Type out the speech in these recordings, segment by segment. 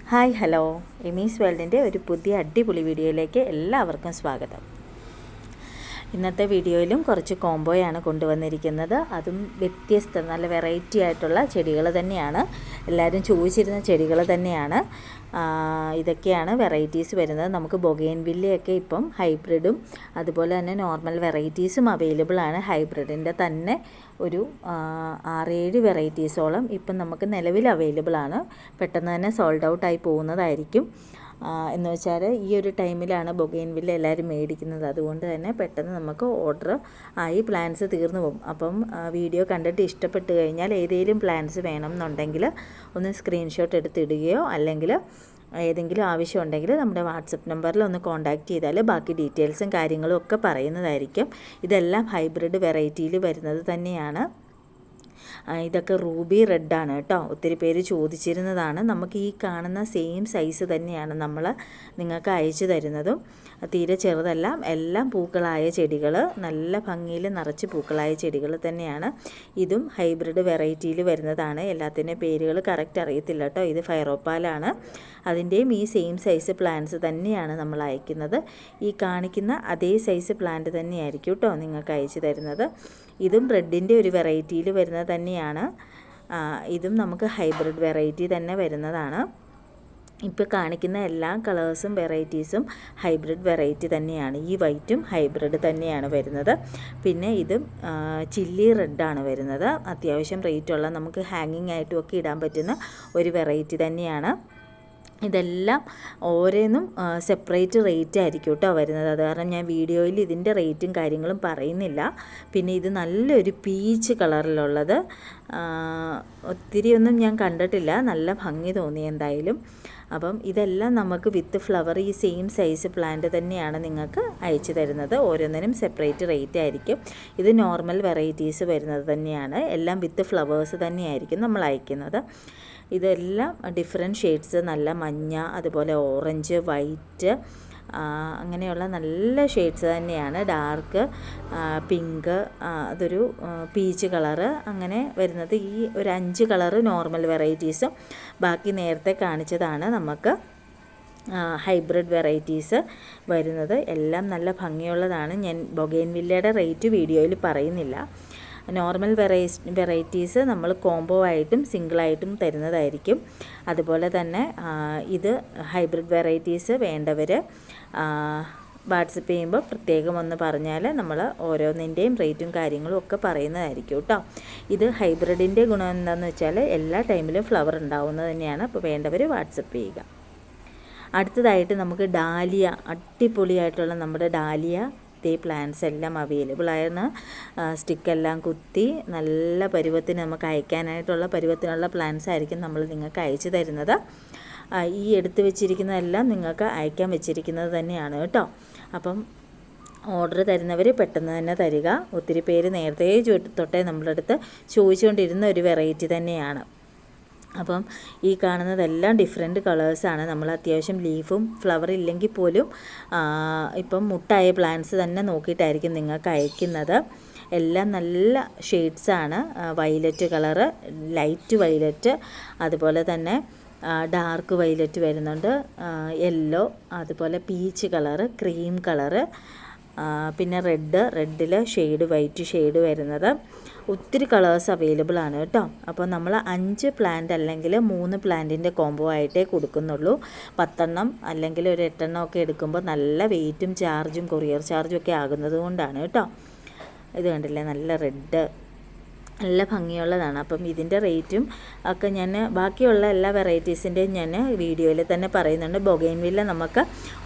Hi hello എമീസ് വേൾഡിൻ്റെ ഒരു പുതിയ അടിപൊളി വീഡിയോയിലേക്ക് എല്ലാവർക്കും സ്വാഗതം. ഇന്നത്തെ വീഡിയോയിലും കുറച്ച് കോംബോയാണ് കൊണ്ടുവന്നിരിക്കുന്നത്. അതും വ്യത്യസ്ത നല്ല വെറൈറ്റി ആയിട്ടുള്ള ചെടികൾ തന്നെയാണ്. എല്ലാവരും ചോദിച്ചിരുന്ന ചെടികൾ തന്നെയാണ്. ഇതൊക്കെയാണ് വെറൈറ്റീസ് വരുന്നത്. നമുക്ക് ബൊഗെയിൻവില്ലയൊക്കെ ഇപ്പം ഹൈബ്രിഡും അതുപോലെ തന്നെ നോർമൽ വെറൈറ്റീസും അവൈലബിൾ ആണ്. ഹൈബ്രിഡിൻ്റെ തന്നെ ഒരു 6-7 വെറൈറ്റീസോളം ഇപ്പം നമുക്ക് നിലവിൽ അവൈലബിൾ ആണ്. പെട്ടെന്ന് തന്നെ സോൾഡ് ഔട്ടായി പോകുന്നതായിരിക്കും. എന്ന് വെച്ചാൽ ഈ ഒരു ടൈമിലാണ് ബൊഗെയിൻവില്ല എല്ലാവരും മേടിക്കുന്നത്. അതുകൊണ്ട് തന്നെ പെട്ടെന്ന് നമുക്ക് ഓർഡർ ആയി പ്ലാന്റ്സ് തീർന്നു പോകും. അപ്പം വീഡിയോ കണ്ടിട്ട് ഇഷ്ടപ്പെട്ട് കഴിഞ്ഞാൽ ഏതെങ്കിലും പ്ലാന്റ്സ് വേണം എന്നുണ്ടെങ്കിൽ ഒന്ന് സ്ക്രീൻഷോട്ട് എടുത്തിടുകയോ അല്ലെങ്കിൽ ഏതെങ്കിലും ആവശ്യമുണ്ടെങ്കിൽ നമ്മുടെ വാട്സപ്പ് നമ്പറിൽ ഒന്ന് കോൺടാക്റ്റ് ചെയ്താൽ ബാക്കി ഡീറ്റെയിൽസും കാര്യങ്ങളും ഒക്കെ പറയുന്നതായിരിക്കും. ഇതെല്ലാം ഹൈബ്രിഡ് വെറൈറ്റിയിൽ വരുന്നത് തന്നെയാണ്. ഇതൊക്കെ റൂബി റെഡാണ് കേട്ടോ. ഒത്തിരി പേര് ചോദിച്ചിരുന്നതാണ്. നമുക്ക് ഈ കാണുന്ന സെയിം സൈസ് തന്നെയാണ് നമ്മൾ നിങ്ങൾക്ക് അയച്ചു തരുന്നതും. തീരെ ചെറുതല്ല, എല്ലാം പൂക്കളായ ചെടികൾ, നല്ല ഭംഗിയിൽ നിറച്ച് പൂക്കളായ ചെടികൾ തന്നെയാണ്. ഇതും ഹൈബ്രിഡ് വെറൈറ്റിയിൽ വരുന്നതാണ്. എല്ലാത്തിൻ്റെ പേരുകൾ കറക്റ്റ് അറിയത്തില്ല കേട്ടോ. ഇത് ഫൈറോപ്പാലാണ്. അതിൻ്റെയും ഈ സെയിം സൈസ് പ്ലാന്റ്സ് തന്നെയാണ് നമ്മൾ അയക്കുന്നത്. ഈ കാണിക്കുന്ന അതേ സൈസ് പ്ലാന്റ് തന്നെയായിരിക്കും കേട്ടോ നിങ്ങൾക്ക് അയച്ചു തരുന്നത്. ഇതും റെഡിൻ്റെ ഒരു വെറൈറ്റിയിൽ വരുന്നത് തന്നെയാണ്. ഇതും നമുക്ക് ഹൈബ്രിഡ് വെറൈറ്റി തന്നെ വരുന്നതാണ്. ഇപ്പോൾ കാണിക്കുന്ന എല്ലാ കളേഴ്സും വെറൈറ്റീസും ഹൈബ്രിഡ് വെറൈറ്റി തന്നെയാണ്. ഈ വൈറ്റും ഹൈബ്രിഡ് തന്നെയാണ് വരുന്നത്. പിന്നെ ഇതും ചില്ലി റെഡാണ് വരുന്നത്. അത്യാവശ്യം റേറ്റുള്ള നമുക്ക് ഹാങ്ങിങ് ആയിട്ടും ഒക്കെ ഇടാൻ പറ്റുന്ന ഒരു വെറൈറ്റി തന്നെയാണ്. ഇതെല്ലാം ഓരോന്നും സെപ്പറേറ്റ് റേറ്റ് ആയിരിക്കും കേട്ടോ വരുന്നത്. അത് കാരണം ഞാൻ വീഡിയോയിൽ ഇതിൻ്റെ റേറ്റും കാര്യങ്ങളും പറയുന്നില്ല. പിന്നെ ഇത് നല്ലൊരു പീച്ച് കളറിലുള്ളത് ഒത്തിരിയൊന്നും ഞാൻ കണ്ടിട്ടില്ല. നല്ല ഭംഗി തോന്നി എന്തായാലും. അപ്പം ഇതെല്ലാം നമുക്ക് വിത്ത് ഫ്ലവർ ഈ സെയിം സൈസ് പ്ലാന്റ് തന്നെയാണ് നിങ്ങൾക്ക് അയച്ചു തരുന്നത്. ഓരോന്നിനും സെപ്പറേറ്റ് റേറ്റ് ആയിരിക്കും. ഇത് നോർമൽ വെറൈറ്റീസ് വരുന്നത് തന്നെയാണ്. എല്ലാം വിത്ത് ഫ്ലവേഴ്സ് തന്നെയായിരിക്കും നമ്മൾ അയക്കുന്നത്. ഇതെല്ലാം ഡിഫറെൻറ്റ് ഷെയ്ഡ്സ്, നല്ല മഞ്ഞ, അതുപോലെ ഓറഞ്ച്, വൈറ്റ്, അങ്ങനെയുള്ള നല്ല ഷെയ്ഡ്സ് തന്നെയാണ്. ഡാർക്ക് പിങ്ക്, അതൊരു പീച്ച് കളറ്, അങ്ങനെ വരുന്നത്. ഈ ഒരു 5 കളറ് നോർമൽ വെറൈറ്റീസും ബാക്കി നേരത്തെ കാണിച്ചതാണ് നമുക്ക് ഹൈബ്രിഡ് വെറൈറ്റീസ് വരുന്നത്. എല്ലാം നല്ല ഭംഗിയുള്ളതാണ്. ഞാൻ ബൊഗെയിൻവില്ലയുടെ റേറ്റ് വീഡിയോയിൽ പറയുന്നില്ല. നോർമൽ വെറൈറ്റീസ് നമ്മൾ കോംബോ ആയിട്ടും സിംഗിളായിട്ടും തരുന്നതായിരിക്കും. അതുപോലെ തന്നെ ഇത് ഹൈബ്രിഡ് വെറൈറ്റീസ് വേണ്ടവർ വാട്സപ്പ് ചെയ്യുമ്പോൾ പ്രത്യേകം ഒന്ന് പറഞ്ഞാൽ നമ്മൾ ഓരോന്നിൻ്റെയും റേറ്റും കാര്യങ്ങളും ഒക്കെ പറയുന്നതായിരിക്കും കേട്ടോ. ഇത് ഹൈബ്രിഡിൻ്റെ ഗുണം എന്താണെന്ന് വെച്ചാൽ എല്ലാ ടൈമിലും ഫ്ലവർ ഉണ്ടാവുന്നത് തന്നെയാണ്. അപ്പോൾ വേണ്ടവർ വാട്സപ്പ് ചെയ്യുക. അടുത്തതായിട്ട് നമുക്ക് ഡാലിയ, അടിപൊളിയായിട്ടുള്ള നമ്മുടെ ഡാലിയ പ്ലാന്റ്സ് എല്ലാം അവൈലബിൾ ആണ്. സ്റ്റിക്കെല്ലാം കുത്തി നല്ല പരുവത്തിന് നമുക്ക് അയക്കാനായിട്ടുള്ള പരുവത്തിനുള്ള പ്ലാന്റ്സ് ആയിരിക്കും നമ്മൾ നിങ്ങൾക്ക് അയച്ചു തരുന്നത്. ഈ എടുത്തു വെച്ചിരിക്കുന്നതെല്ലാം നിങ്ങൾക്ക് അയക്കാൻ വെച്ചിരിക്കുന്നത് തന്നെയാണ് കേട്ടോ. അപ്പം ഓർഡർ തരുന്നവർ പെട്ടെന്ന് തന്നെ തരിക. ഒത്തിരി പേര് നേരത്തെ തൊട്ടേ നമ്മുടെ അടുത്ത് ചോദിച്ചുകൊണ്ടിരുന്ന ഒരു വെറൈറ്റി തന്നെയാണ്. അപ്പം ഈ കാണുന്നതെല്ലാം ഡിഫറെൻറ്റ് കളേഴ്സാണ്. നമ്മൾ അത്യാവശ്യം ലീഫും ഫ്ലവർ ഇല്ലെങ്കിൽ പോലും ഇപ്പം മുട്ടായ പ്ലാന്റ്സ് തന്നെ നോക്കിയിട്ടായിരിക്കും നിങ്ങൾക്ക് അയക്കുന്നത്. എല്ലാം നല്ല ഷെയ്ഡ്സാണ്. വയലറ്റ് കളറ്, ലൈറ്റ് വയലറ്റ്, അതുപോലെ തന്നെ ഡാർക്ക് വയലറ്റ് വരുന്നുണ്ട്, യെല്ലോ, അതുപോലെ പീച്ച് കളറ്, ക്രീം കളറ്, പിന്നെ റെഡിൽ ഷെയ്ഡ് വൈറ്റ് ഷെയ്ഡ് വരുന്നത്. ഒത്തിരി കളേഴ്സ് അവൈലബിൾ ആണ് കേട്ടോ. അപ്പോൾ നമ്മൾ 5 പ്ലാന്റ് അല്ലെങ്കിൽ 3 പ്ലാന്റിൻ്റെ കോംബോ ആയിട്ടേ കൊടുക്കുന്നുള്ളൂ. 10 അല്ലെങ്കിൽ ഒരു 8 ഒക്കെ എടുക്കുമ്പോൾ നല്ല വെയിറ്റും ചാർജും കൊറിയർ ചാർജും ഒക്കെ ആകുന്നത് കൊണ്ടാണ് കേട്ടോ. ഇത് കണ്ടില്ലേ, നല്ല റെഡ്, നല്ല ഭംഗിയുള്ളതാണ്. അപ്പം ഇതിൻ്റെ റേറ്റും ഒക്കെ ഞാൻ ബാക്കിയുള്ള എല്ലാ വെറൈറ്റീസിൻ്റെയും ഞാൻ വീഡിയോയിൽ തന്നെ പറയുന്നുണ്ട്. ബൊഗെയിൻവില്ല നമുക്ക്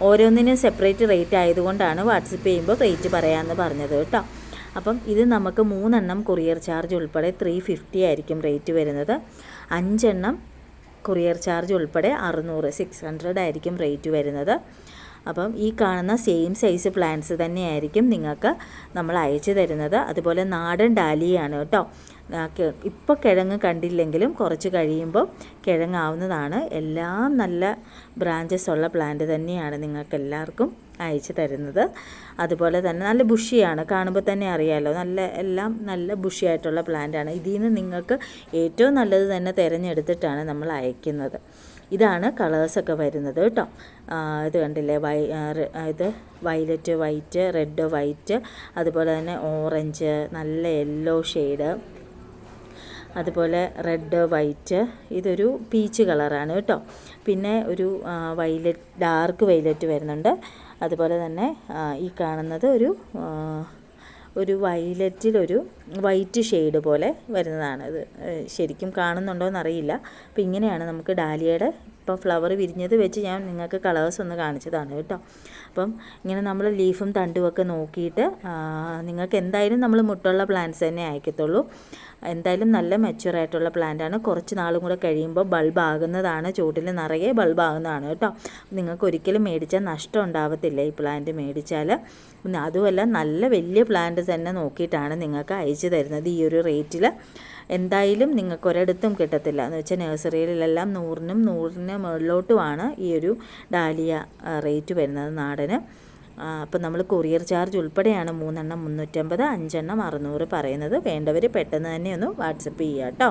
ഓരോന്നിനും സെപ്പറേറ്റ് റേറ്റ് ആയതുകൊണ്ടാണ് വാട്സപ്പ് ചെയ്യുമ്പോൾ റേറ്റ് പറയാമെന്ന് പറഞ്ഞത് കേട്ടോ. അപ്പം ഇത് നമുക്ക് 3 കൊറിയർ ചാർജ് ഉൾപ്പെടെ 350 ആയിരിക്കും റേറ്റ് വരുന്നത്. 5 കൊറിയർ ചാർജ് ഉൾപ്പെടെ 600 ആയിരിക്കും റേറ്റ് വരുന്നത്. അപ്പം ഈ കാണുന്ന സെയിം സൈസ് പ്ലാന്റ്സ് തന്നെയായിരിക്കും നിങ്ങൾക്ക് നമ്മൾ അയച്ചു തരുന്നത്. അതുപോലെ നാടൻ ഡാലിയാണ് കേട്ടോ. ഇപ്പോൾ കിഴങ്ങ് കണ്ടില്ലെങ്കിലും കുറച്ച് കഴിയുമ്പോൾ കിഴങ്ങാവുന്നതാണ്. എല്ലാം നല്ല ബ്രാഞ്ചസ് ഉള്ള പ്ലാന്റ് തന്നെയാണ് നിങ്ങൾക്ക് എല്ലാവർക്കും അയച്ചു തരുന്നത്. അതുപോലെ തന്നെ നല്ല ബുഷിയാണ്, കാണുമ്പോൾ തന്നെ അറിയാമല്ലോ. എല്ലാം നല്ല ബുഷിയായിട്ടുള്ള പ്ലാന്റാണ്. ഇതിൽ നിന്ന് നിങ്ങൾക്ക് ഏറ്റവും നല്ലത് തന്നെ തിരഞ്ഞെടുത്തിട്ടാണ് നമ്മൾ അയക്കുന്നത്. ഇതാണ് കളേഴ്സൊക്കെ വരുന്നത് കേട്ടോ. ഇത് കണ്ടില്ലേ, ഇത് വയലറ്റ് വൈറ്റ്, റെഡ് വൈറ്റ്, അതുപോലെ തന്നെ ഓറഞ്ച്, നല്ല യെല്ലോ ഷെയ്ഡ്, അതുപോലെ റെഡ് വൈറ്റ്, ഇതൊരു പീച്ച് കളറാണ് കേട്ടോ. പിന്നെ ഒരു വൈലറ്റ്, ഡാർക്ക് വൈലറ്റ് വരുന്നുണ്ട്. അതുപോലെ തന്നെ ഈ കാണുന്നത് ഒരു വൈലറ്റിലൊരു വൈറ്റ് ഷെയ്ഡ് പോലെ വരുന്നതാണ്. ഇത് ശരിക്കും കാണുന്നുണ്ടോ എന്നറിയില്ല. അപ്പോൾ ഇങ്ങനെയാണ് നമുക്ക് ഡാലിയയുടെ ഇപ്പോൾ ഫ്ലവർ വിരിഞ്ഞത് വെച്ച് ഞാൻ നിങ്ങൾക്ക് കളേഴ്സ് ഒന്ന് കാണിച്ചതാണ് കേട്ടോ. അപ്പം ഇങ്ങനെ നമ്മൾ ലീഫും തണ്ടുമൊക്കെ നോക്കിയിട്ട് നിങ്ങൾക്ക് എന്തായാലും നമ്മൾ മുട്ടുള്ള പ്ലാന്റ്സ് തന്നെ അയക്കത്തുള്ളൂ. എന്തായാലും നല്ല മെച്യൂറായിട്ടുള്ള പ്ലാന്റാണ്. കുറച്ച് നാളും കൂടെ കഴിയുമ്പോൾ ബൾബ് ആകുന്നതാണ്, ചുവട്ടിൽ നിറയെ ബൾബ് ആകുന്നതാണ് കേട്ടോ. നിങ്ങൾക്ക് ഒരിക്കലും മേടിച്ചാൽ നഷ്ടം ഉണ്ടാവത്തില്ല ഈ പ്ലാന്റ് മേടിച്ചാൽ. പിന്നെ അതുമല്ല, നല്ല വലിയ പ്ലാന്റ് തന്നെ നോക്കിയിട്ടാണ് നിങ്ങൾക്ക് അയച്ചു തരുന്നത്. ഈ ഒരു റേറ്റിൽ എന്തായാലും നിങ്ങൾക്ക് ഒരിടത്തും കിട്ടത്തില്ല. എന്ന് വെച്ചാൽ നഴ്സറികളിലെല്ലാം 100-ന് മുകളിലോട്ടുമാണ് ഈ ഒരു ഡാലിയ റേറ്റ് വരുന്നത് നാടന്. അപ്പം നമ്മൾ കൊറിയർ ചാർജ് ഉൾപ്പെടെയാണ് 3 എണ്ണം 350, 5 എണ്ണം 600 പറയുന്നത്. വേണ്ടവർ പെട്ടെന്ന് തന്നെ ഒന്ന് വാട്സപ്പ് ചെയ്യുക കേട്ടോ.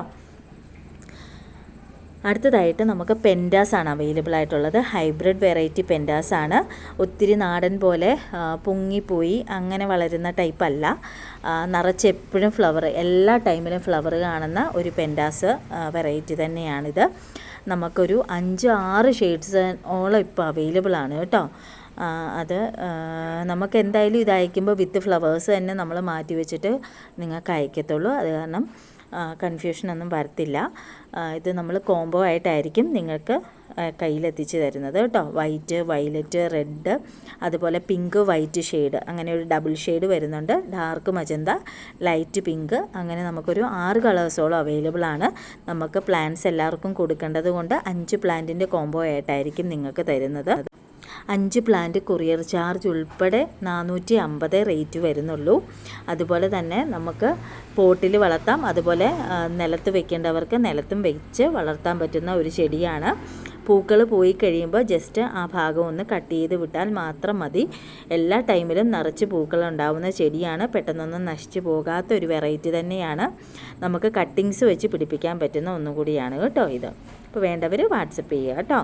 അടുത്തതായിട്ട് നമുക്ക് പെൻഡാസാണ് അവൈലബിൾ ആയിട്ടുള്ളത്. ഹൈബ്രിഡ് വെറൈറ്റി പെൻഡാസാണ്. ഒത്തിരി നാടൻ പോലെ പൊങ്ങിപ്പോയി അങ്ങനെ വളരുന്ന ടൈപ്പല്ല. നിറച്ചെപ്പോഴും ഫ്ലവർ, എല്ലാ ടൈമിലും ഫ്ലവർ കാണുന്ന ഒരു പെൻഡാസ് വെറൈറ്റി തന്നെയാണിത്. നമുക്കൊരു 5-6 ഷെയ്ഡ്സ് ഓളം ഇപ്പോൾ അവൈലബിൾ ആണ് കേട്ടോ. അത് നമുക്ക് എന്തായാലും ഇത് അയക്കുമ്പോൾ വിത്ത് ഫ്ലവേഴ്സ് തന്നെ നമ്മൾ മാറ്റി വെച്ചിട്ട് നിങ്ങൾക്ക് അയക്കത്തുള്ളൂ. അത് കാരണം കൺഫ്യൂഷനൊന്നും വരത്തില്ല. ഇത് നമ്മൾ കോംബോ ആയിട്ടായിരിക്കും നിങ്ങൾക്ക് കയ്യിലെത്തിച്ച് തരുന്നത് കേട്ടോ. വൈറ്റ്, വയലറ്റ്, റെഡ്, അതുപോലെ പിങ്ക് വൈറ്റ് ഷെയ്ഡ്, അങ്ങനെ ഒരു ഡബിൾ ഷെയ്ഡ് വരുന്നുണ്ട്. ഡാർക്ക് മജന്ത, ലൈറ്റ് പിങ്ക്, അങ്ങനെ നമുക്കൊരു 6 കളേഴ്സോളം അവൈലബിൾ ആണ്. നമുക്ക് പ്ലാന്റ്സ് എല്ലാവർക്കും കൊടുക്കേണ്ടത് കൊണ്ട് 5 പ്ലാന്റിൻ്റെ കോംബോ ആയിട്ടായിരിക്കും നിങ്ങൾക്ക് തരുന്നത്. 5 പ്ലാന്റ് കൊറിയർ ചാർജ് ഉൾപ്പെടെ 450 റേറ്റ് വരുന്നുള്ളൂ. അതുപോലെ തന്നെ നമുക്ക് പോട്ടിൽ വളർത്താം, അതുപോലെ നിലത്ത് വെക്കേണ്ടവർക്ക് നിലത്തും വെച്ച് വളർത്താൻ പറ്റുന്ന ഒരു ചെടിയാണ്. പൂക്കൾ പോയി കഴിയുമ്പോൾ ജസ്റ്റ് ആ ഭാഗം ഒന്ന് കട്ട് ചെയ്ത് വിട്ടാൽ മാത്രം മതി. എല്ലാ ടൈമിലും നിറച്ച് പൂക്കൾ ഉണ്ടാവുന്ന ചെടിയാണ്. പെട്ടെന്നൊന്നും നശിച്ചു പോകാത്ത ഒരു വെറൈറ്റി തന്നെയാണ്. നമുക്ക് കട്ടിങ്സ് വെച്ച് പിടിപ്പിക്കാൻ പറ്റുന്ന ഒന്നും കൂടിയാണ് കേട്ടോ ഇത്. അപ്പോൾ വേണ്ടവർ വാട്സപ്പ് ചെയ്യുക കേട്ടോ.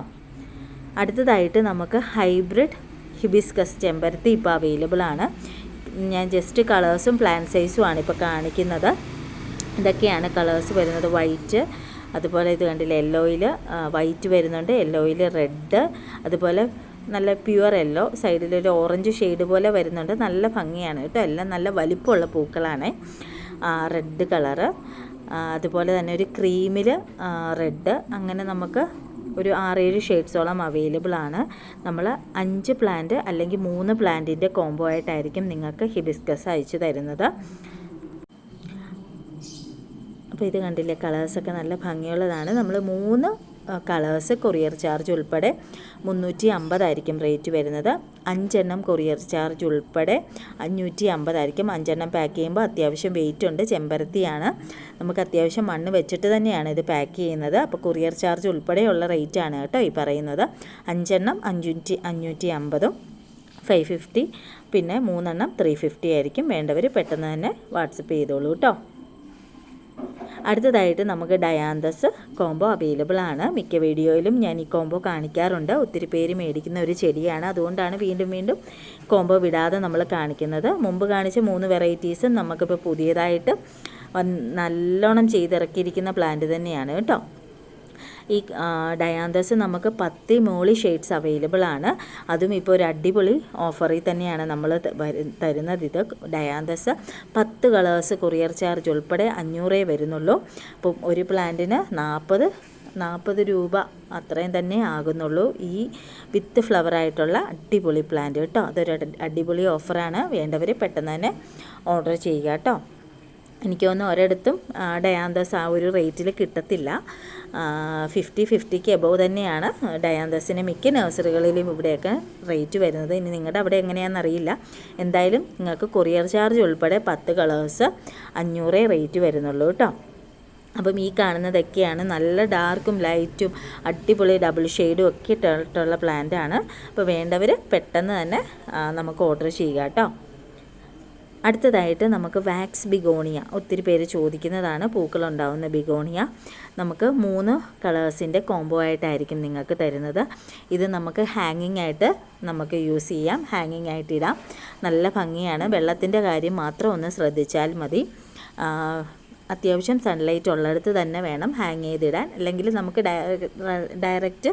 അടുത്തതായിട്ട് നമുക്ക് ഹൈബ്രിഡ് ഹിബിസ്കസ് ചെമ്പരത്തി ഇപ്പോൾ അവൈലബിൾ ആണ്. ഞാൻ ജസ്റ്റ് കളേഴ്സും പ്ലാന്റ് സൈസുമാണ് ഇപ്പോൾ കാണിക്കുന്നത്. ഇതൊക്കെയാണ് കളേഴ്സ് വരുന്നത്. വൈറ്റ്, അതുപോലെ ഇത് കണ്ടില്ല, യെല്ലോയിൽ വൈറ്റ് വരുന്നുണ്ട്, യെല്ലോയിൽ റെഡ്, അതുപോലെ നല്ല പ്യുവർ യെല്ലോ, സൈഡിലൊരു ഓറഞ്ച് ഷെയ്ഡ് പോലെ വരുന്നുണ്ട്. നല്ല ഭംഗിയാണ് കേട്ടോ. എല്ലാം നല്ല വലിപ്പമുള്ള പൂക്കളാണ്. റെഡ് കളറ്, അതുപോലെ തന്നെ ഒരു ക്രീമിൽ റെഡ്, അങ്ങനെ നമുക്ക് ഒരു 6-7 ഷെയ്ഡ്സോളം അവൈലബിൾ ആണ്. നമ്മൾ 5 പ്ലാന്റ് അല്ലെങ്കിൽ 3 പ്ലാന്റിൻ്റെ കോംബോ ആയിട്ടായിരിക്കും നിങ്ങൾക്ക് ഹിബിസ്കസ് അയച്ചു തരുന്നത്. അപ്പോൾ ഇത് കണ്ടില്ലേ, കളേഴ്സൊക്കെ നല്ല ഭംഗിയുള്ളതാണ്. നമ്മൾ 3 കളേഴ്സ് കൊറിയർ ചാർജ് ഉൾപ്പെടെ 350 ആയിരിക്കും റേറ്റ് വരുന്നത്. 5 എണ്ണം കൊറിയർ ചാർജ് ഉൾപ്പെടെ 550 ആയിരിക്കും. 5 എണ്ണം പാക്ക് ചെയ്യുമ്പോൾ അത്യാവശ്യം വെയിറ്റ് ഉണ്ട്. ചെമ്പരത്തിയാണ്, നമുക്ക് അത്യാവശ്യം മണ്ണ് വെച്ചിട്ട് തന്നെയാണ് ഇത് പാക്ക് ചെയ്യുന്നത്. അപ്പോൾ കൊറിയർ ചാർജ് ഉൾപ്പെടെയുള്ള റേറ്റാണ് കേട്ടോ ഈ പറയുന്നത്. 5 എണ്ണം 550, 550, പിന്നെ 3 എണ്ണം 350 ആയിരിക്കും. വേണ്ടവർ പെട്ടെന്ന് തന്നെ വാട്സപ്പ് ചെയ്തോളൂ കേട്ടോ. അടുത്തതായിട്ട് നമുക്ക് ഡയാന്തസ് കോംബോ അവൈലബിൾ ആണ്. മിക്ക വീഡിയോയിലും ഞാൻ ഈ കോംബോ കാണിക്കാറുണ്ട്. ഒത്തിരി പേര് മേടിക്കുന്ന ഒരു ചെടിയാണ്. അതുകൊണ്ടാണ് വീണ്ടും കോംബോ വിടാതെ നമ്മൾ കാണിക്കുന്നത്. മുമ്പ് കാണിച്ച 3 വെറൈറ്റീസും നമുക്കിപ്പോൾ പുതിയതായിട്ട് നല്ലോണം ചെയ്തിറക്കിയിരിക്കുന്ന പ്ലാന്റ് തന്നെയാണ് കേട്ടോ. ഈ ഡയാന്തസ് നമുക്ക് 10 മോളി ഷെയ്ഡ്സ് അവൈലബിൾ ആണ്. അതും ഇപ്പോൾ ഒരു അടിപൊളി ഓഫറിൽ തന്നെയാണ് നമ്മൾ തരുന്നത്. ഇത് ഡയാന്തസ് 10 കളേഴ്സ് കൊറിയർ ചാർജ് ഉൾപ്പെടെ 500 വരുന്നുള്ളൂ. അപ്പം ഒരു പ്ലാന്റിന് 40 രൂപ അത്രയും തന്നെ ആകുന്നുള്ളൂ. ഈ വിത്ത് ഫ്ലവറായിട്ടുള്ള അടിപൊളി പ്ലാന്റ് കേട്ടോ. അതൊരു അടിപൊളി ഓഫറാണ്. വേണ്ടവർ പെട്ടെന്ന് തന്നെ ഓർഡർ ചെയ്യുക കേട്ടോ. എനിക്ക് തോന്നുന്നു ഒരിടത്തും ഡയാന്തസ് ആ ഒരു റേറ്റിൽ കിട്ടത്തില്ല. 50-50ക്ക് എബോവ് തന്നെയാണ് ഡയാന്തസിന് മിക്ക നഴ്സറികളിലും ഇവിടെയൊക്കെ റേറ്റ് വരുന്നത്. ഇനി നിങ്ങളുടെ അവിടെ എങ്ങനെയാണെന്നറിയില്ല. എന്തായാലും നിങ്ങൾക്ക് കൊറിയർ ചാർജ് ഉൾപ്പെടെ 10 കളേഴ്സ് 500 റേറ്റ് വരുന്നുള്ളൂ കേട്ടോ. അപ്പം ഈ കാണുന്നതൊക്കെയാണ് നല്ല ഡാർക്കും ലൈറ്റും അടിപൊളി ഡബിൾ ഷെയ്ഡും ഒക്കെ ഇട്ടിട്ടുള്ള പ്ലാന്റാണ്. അപ്പോൾ വേണ്ടവർ പെട്ടെന്ന് തന്നെ നമുക്ക് ഓർഡർ ചെയ്യുക കേട്ടോ. അടുത്തതായിട്ട് നമുക്ക് വാക്സ് ബിഗോണിയ, ഒത്തിരി പേര് ചോദിക്കുന്നതാണ്, പൂക്കളുണ്ടാവുന്ന ബിഗോണിയ. നമുക്ക് 3 കളേഴ്സിൻ്റെ കോംബോ ആയിട്ടായിരിക്കും നിങ്ങൾക്ക് തരുന്നത്. ഇത് നമുക്ക് ഹാങ്ങിങ് ആയിട്ട് നമുക്ക് യൂസ് ചെയ്യാം, ഹാങ്ങിങ് ആയിട്ട് ഇടാം. നല്ല ഭംഗിയാണ്. വെള്ളത്തിൻ്റെ കാര്യം മാത്രം ഒന്ന് ശ്രദ്ധിച്ചാൽ മതി. അത്യാവശ്യം സൺലൈറ്റ് ഉള്ളിടത്ത് തന്നെ വേണം ഹാങ് ചെയ്തിടാൻ, അല്ലെങ്കിൽ നമുക്ക് ഡയറക്റ്റ്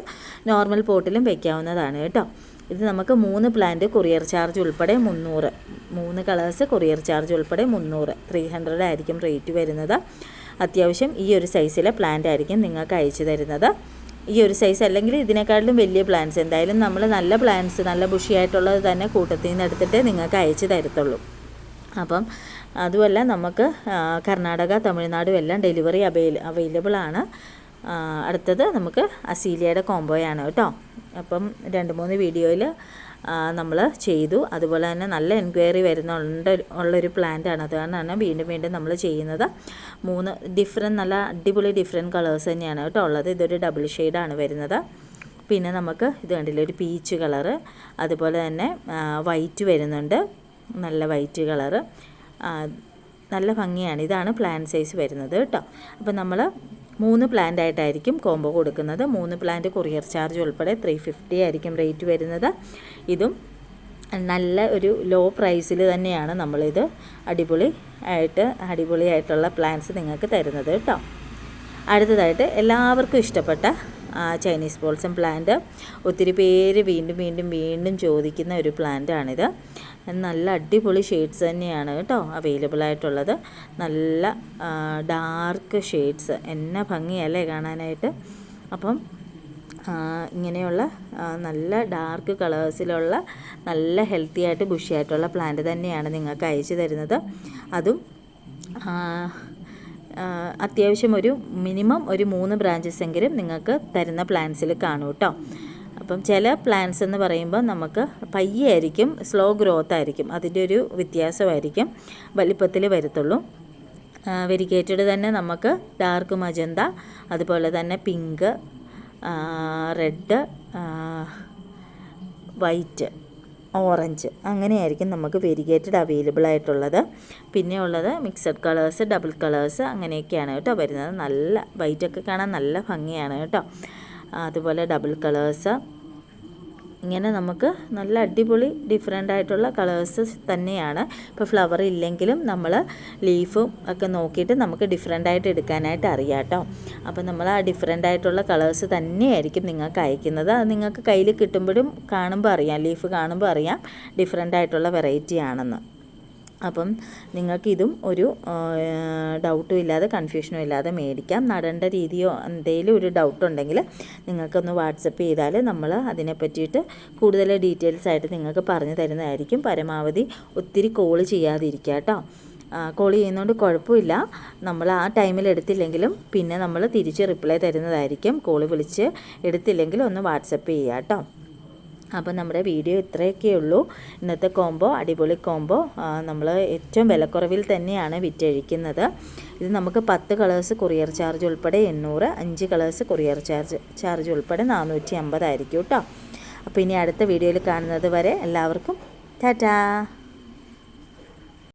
നോർമൽ പോട്ടിലും വയ്ക്കാവുന്നതാണ് കേട്ടോ. ഇത് നമുക്ക് 3 പ്ലാന്റ് കൊറിയർ ചാർജ് ഉൾപ്പെടെ 300, 3 കളേഴ്സ് കൊറിയർ ചാർജ് ഉൾപ്പെടെ 300, 300 ആയിരിക്കും റേറ്റ് വരുന്നത്. അത്യാവശ്യം ഈ ഒരു സൈസിലെ പ്ലാന്റ് ആയിരിക്കും നിങ്ങൾക്ക് അയച്ചു തരുന്നത്. ഈ ഒരു സൈസ് അല്ലെങ്കിൽ ഇതിനേക്കാളും വലിയ പ്ലാന്റ്സ്, എന്തായാലും നമ്മൾ നല്ല പ്ലാന്റ്സ്, നല്ല ബുഷിയായിട്ടുള്ളത് തന്നെ കൂട്ടത്തിൽ നിന്ന് എടുത്തിട്ടേ നിങ്ങൾക്ക് അയച്ചു തരത്തുള്ളൂ. അപ്പം അതുമല്ല, നമുക്ക് കർണാടക, തമിഴ്നാടും എല്ലാം ഡെലിവറി അവൈലബിൾ ആണ്. അടുത്തത് നമുക്ക് അസീലിയയുടെ കോംബോയാണ് കേട്ടോ. അപ്പം 2-3 വീഡിയോയിൽ നമ്മൾ ചെയ്തു. അതുപോലെ തന്നെ നല്ല എൻക്വയറി ഉള്ളൊരു പ്ലാന്റാണ്, അതുകൊണ്ടാണ് വീണ്ടും നമ്മൾ ചെയ്യുന്നത്. 3 നല്ല അടിപൊളി ഡിഫറെൻറ്റ് കളേഴ്സ് തന്നെയാണ് കേട്ടോ ഉള്ളത്. ഇതൊരു ഡബിൾ ഷെയ്ഡാണ് വരുന്നത്. പിന്നെ നമുക്ക് ഇത് കണ്ടില്ല, ഒരു പീച്ച് കളറ്, അതുപോലെ തന്നെ വൈറ്റ് വരുന്നുണ്ട്, നല്ല വൈറ്റ് കളറ്, നല്ല ഭംഗിയാണ്. ഇതാണ് പ്ലാന്റ് സൈസ് വരുന്നത് കേട്ടോ. അപ്പോൾ നമ്മൾ 3 പ്ലാന്റ് ആയിട്ടായിരിക്കും കോംബോ കൊടുക്കുന്നത്. 3 പ്ലാന്റ് കൊറിയർ ചാർജ് ഉൾപ്പെടെ 350 ആയിരിക്കും റേറ്റ് വരുന്നത്. ഇതും നല്ല ഒരു ലോ പ്രൈസിൽ തന്നെയാണ് നമ്മളിത് അടിപൊളിയായിട്ടുള്ള പ്ലാന്റ്സ് നിങ്ങൾക്ക് തരുന്നത് കേട്ടോ. അടുത്തതായിട്ട് എല്ലാവർക്കും ഇഷ്ടപ്പെട്ട ചൈനീസ് ബോൾസം പ്ലാന്റ്, ഒത്തിരി പേര് വീണ്ടും ചോദിക്കുന്ന ഒരു പ്ലാന്റാണിത്. നല്ല അടിപൊളി ഷെയ്ഡ്സ് തന്നെയാണ് കേട്ടോ അവൈലബിൾ ആയിട്ടുള്ളത്. നല്ല ഡാർക്ക് ഷെയ്ഡ്സ്, എന്നാ ഭംഗിയല്ലേ കാണാനായിട്ട്. അപ്പം ഇങ്ങനെയുള്ള നല്ല ഡാർക്ക് കളേഴ്സിലുള്ള നല്ല ഹെൽത്തി ആയിട്ട് ബുഷിയായിട്ടുള്ള പ്ലാന്റ് തന്നെയാണ് നിങ്ങൾക്ക് അയച്ചു തരുന്നത്. അതും അത്യാവശ്യം മിനിമം ഒരു 3 ബ്രാഞ്ചസ് എങ്കിലും നിങ്ങൾക്ക് തരുന്ന പ്ലാന്റ്സിൽ കാണും കേട്ടോ. അപ്പം ചില പ്ലാന്റ്സ് എന്ന് പറയുമ്പോൾ നമുക്ക് പയ്യായിരിക്കും, സ്ലോ ഗ്രോത്ത് ആയിരിക്കും, അതിൻ്റെ ഒരു വ്യത്യാസമായിരിക്കും വലിപ്പത്തിൽ വരത്തുള്ളൂ. വെരിഗേറ്റഡ് തന്നെ നമുക്ക് ഡാർക്ക് മജന്ത, അതുപോലെ തന്നെ പിങ്ക്, റെഡ്, വൈറ്റ്, ഓറഞ്ച്, അങ്ങനെയായിരിക്കും നമുക്ക് വെരിഗേറ്റഡ് അവൈലബിൾ ആയിട്ടുള്ളത്. പിന്നെ ഉള്ളത് മിക്സഡ് കളേഴ്സ്, ഡബിൾ കളേഴ്സ്, അങ്ങനെയൊക്കെയാണ് കേട്ടോ വരുന്നത്. നല്ല വൈറ്റൊക്കെ കാണാൻ നല്ല ഭംഗിയാണ് കേട്ടോ. അതുപോലെ ഡബിൾ കളേഴ്സ്, ഇങ്ങനെ നമുക്ക് നല്ല അടിപൊളി ഡിഫറെൻ്റ് ആയിട്ടുള്ള കളേഴ്സ് തന്നെയാണ്. ഇപ്പോൾ ഫ്ലവർ ഇല്ലെങ്കിലും നമ്മൾ ലീഫും ഒക്കെ നോക്കിയിട്ട് നമുക്ക് ഡിഫറെൻ്റ് ആയിട്ട് എടുക്കാനായിട്ട് അറിയാം കേട്ടോ. അപ്പോൾ നമ്മൾ ആ ഡിഫറെൻ്റ് ആയിട്ടുള്ള കളേഴ്സ് തന്നെയായിരിക്കും നിങ്ങൾക്ക് അയക്കുന്നത്. അത് നിങ്ങൾക്ക് കയ്യിൽ കിട്ടുമ്പോഴും കാണുമ്പോൾ അറിയാം, ലീഫ് കാണുമ്പോൾ അറിയാം ഡിഫറെൻ്റ് ആയിട്ടുള്ള വെറൈറ്റി ആണെന്ന്. അപ്പം നിങ്ങൾക്കിതും ഒരു ഡൗട്ടും ഇല്ലാതെ കൺഫ്യൂഷനും ഇല്ലാതെ മേടിക്കാം. നടേണ്ട രീതിയോ എന്തെങ്കിലും ഒരു ഡൗട്ടുണ്ടെങ്കിൽ നിങ്ങൾക്കൊന്ന് വാട്സപ്പ് ചെയ്താൽ നമ്മൾ അതിനെ പറ്റിയിട്ട് കൂടുതൽ ഡീറ്റെയിൽസ് ആയിട്ട് നിങ്ങൾക്ക് പറഞ്ഞു തരുന്നതായിരിക്കും. പരമാവധി ഒത്തിരി കോൾ ചെയ്യാതിരിക്കുക കേട്ടോ. കോൾ ചെയ്യുന്നതുകൊണ്ട് കുഴപ്പമില്ല, നമ്മൾ ആ ടൈമിൽ എടുത്തില്ലെങ്കിലും പിന്നെ നമ്മൾ തിരിച്ച് റിപ്ലൈ തരുന്നതായിരിക്കും. കോൾ വിളിച്ച് എടുത്തില്ലെങ്കിൽ ഒന്ന് വാട്സപ്പ് ചെയ്യുക കേട്ടോ. അപ്പോൾ നമ്മുടെ വീഡിയോ ഇത്രയൊക്കെ ഉള്ളൂ. ഇന്നത്തെ കോംബോ അടിപൊളി കോംബോ, നമ്മൾ ഏറ്റവും വിലക്കുറവിൽ തന്നെയാണ് വിറ്റഴിക്കുന്നത്. ഇത് നമുക്ക് 10 കളേഴ്സ് കൊറിയർ ചാർജ് ഉൾപ്പെടെ 800, 5 കളേഴ്സ് കൊറിയർ ചാർജ് ഉൾപ്പെടെ 450 ആയിരിക്കും കേട്ടോ. അപ്പോൾ ഇനി അടുത്ത വീഡിയോയിൽ കാണുന്നത് വരെ എല്ലാവർക്കും ടാറ്റാ.